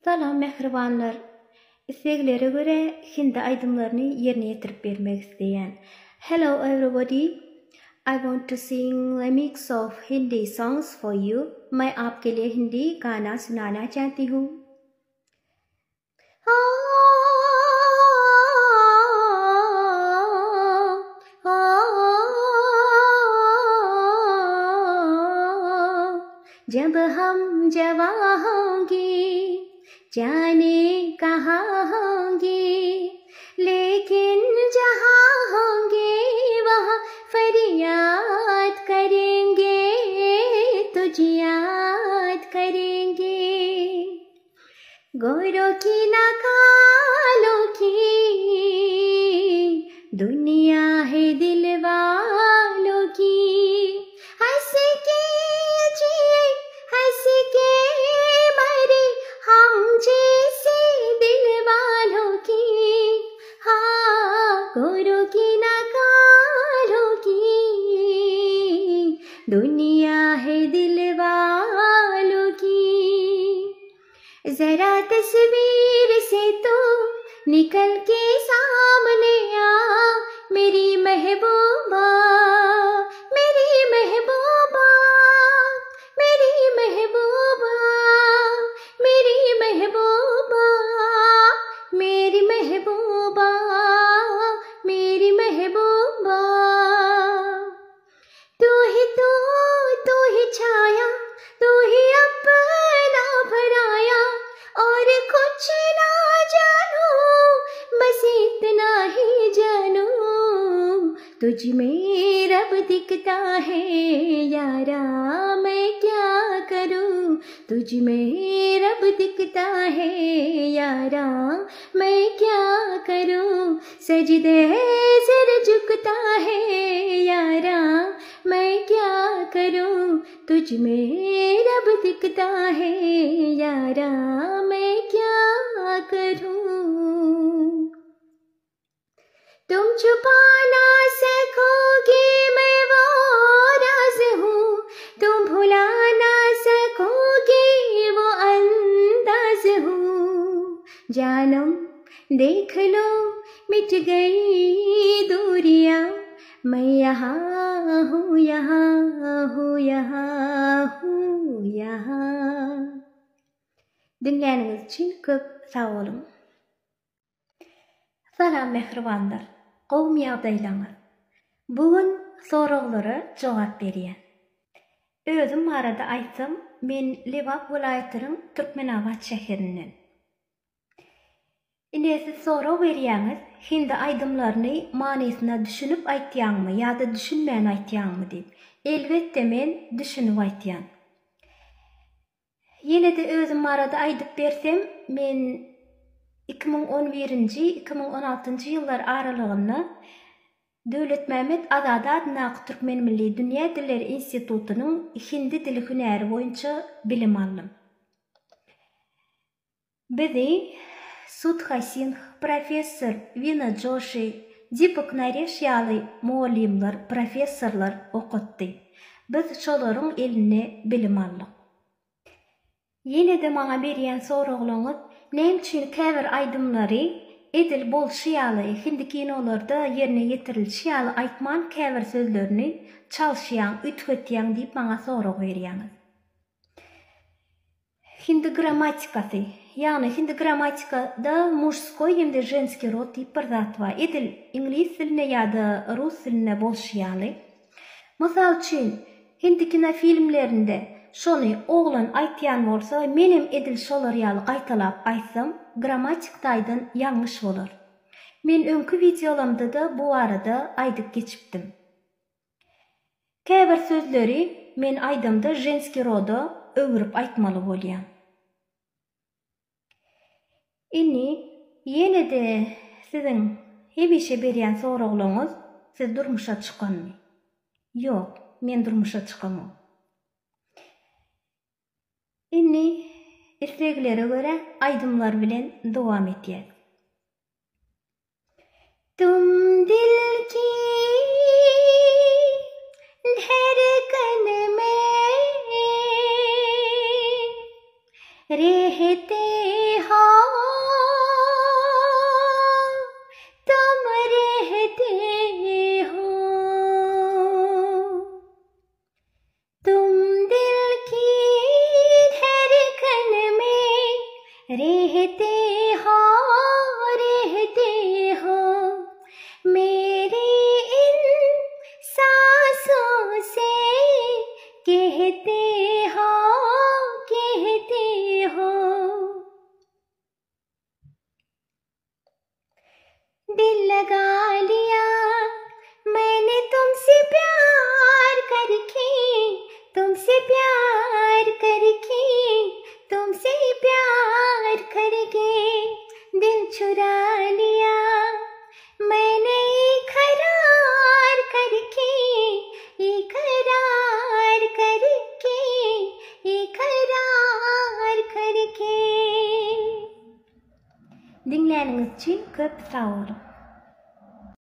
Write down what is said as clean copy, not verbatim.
Salam mehribanlar. İsteklere göre Hindi aydımlarını yerine getirip vermek isteyen. Hello everybody. I want to sing a mix of Hindi songs for you. मैं आपके लिए हिंदी गाना सुनाना चाहती हूँ. जब हम जवां होंगे जाने कहाँ होंगे, लेकिन जहाँ होंगे वहाँ फरियाद करेंगे, तुझे याद करेंगे. गोरों की ना कालों की दुनिया है दिल वालों की. हंस के जिए हंस के मरे हम जैसे दिल वालों की. हाँ, गोरों की ना कालों की दुनिया है दिल वालों की. जरा तस्वीर से तो निकल के सामने आ, मेरी महबूबा, मेरी महबूबा, मेरी महबूबा, मेरी महबूबा, मेरी महबूबा, मेरी महबूबा. तू ही छाया, तू ही अपना भराया, और कुछ ना जानू, बस इतना ही जानू, तुझ में रब दिखता है यारा, मैं क्या करूं. तुझ में रब दिखता है यारा, मैं क्या करूं. सजदे सिर झुकता है यारा, मैं क्या करूं. तुझ में रब दिखता है यारा, मैं क्या करूं. तुम छुपा ना सकोगे मैं वो राज हूँ, तुम भुला ना सकोगे वो अंदाज हूँ. जानम देख लो मिट गई दूरियां, मैं यहाँ हूँ, यहाँ हूँ, यहाँ हूँ, यहाँ. Dinlediğiniz için çok sağ olun. Salam mehribanlar. Qowm ýagdaýlaňyz. Bugün soraglary jogap berýän. Özüm arada aýtsam, men Lebap welaýatynyň Türkmenabad şäherinden. Indi siz sorag berýäňiz, Hindi aýdymlaryny manysyna düşünüp aýtýanmy ýa-da düşünmän aýtýanmy diýip. Elbetde men düşünüp aýtýan. Ýene-de özüm arada aýdyp bersem, men 2011-nji 2016-njy ýyllar aralygynda Döwlet Mämet Azady adynaky Türkmen Milli Dünýä Dilleri Institutunyň Hindi dili hünäri boýunça bilim aldym. Bizi Sudha Singh, professor Vina Joshi, Deepak Naresh ýaly muallimler, professorlar okutdy. Biz şolaryň eline bilim aldyk. Ýene-de maňa berýän soraglaryňyz, näme üçin käbir aýdymlary edil bolşy ýaly Hindi kinolarda ýerine getirilşi ýaly aýtman käbir sözlerini çalşýan, ütgetýän diýip maňa sorag berýäňiz. Hindi grammatikasy, ýagny Hindi grammatikada mужской hemde женский rod diýip bir zat bar. Edil ingliz diline ýa-da rus diline bolşy ýaly. Mysal üçin Hindi kinofilmlerinde şonu oglan aýtýan bolsa, menem edil şolar ýaly gaýtalap aýtsam, grammatik taýdan ýalňyş bolar. Men öňkü videolarymda da bu arada aýdyp geçipdim. Käbir sözleri men aýdymda женский roda öwürüp aýtmaly bolýan. Inni ýene-de siziň hemişe berýän soraglaryňyz, siz durmuşa çykanmy? Ýok, men durmuşa çykamam. Inni isteklere göre aydımlar bilen dowam etýär. Tum dil ki धड़कन में रहते रहते हो मेरी इन सांसों से, कहते हो दिल लगा लिया मैंने तुमसे प्यार करके, तुमसे प्यार करके, तुमसे प्यार करके दिल चुरा लिया मैंने इकरार करके, इकरार करके, इकरार करके. Dinlediğiniz için çok sağ olun.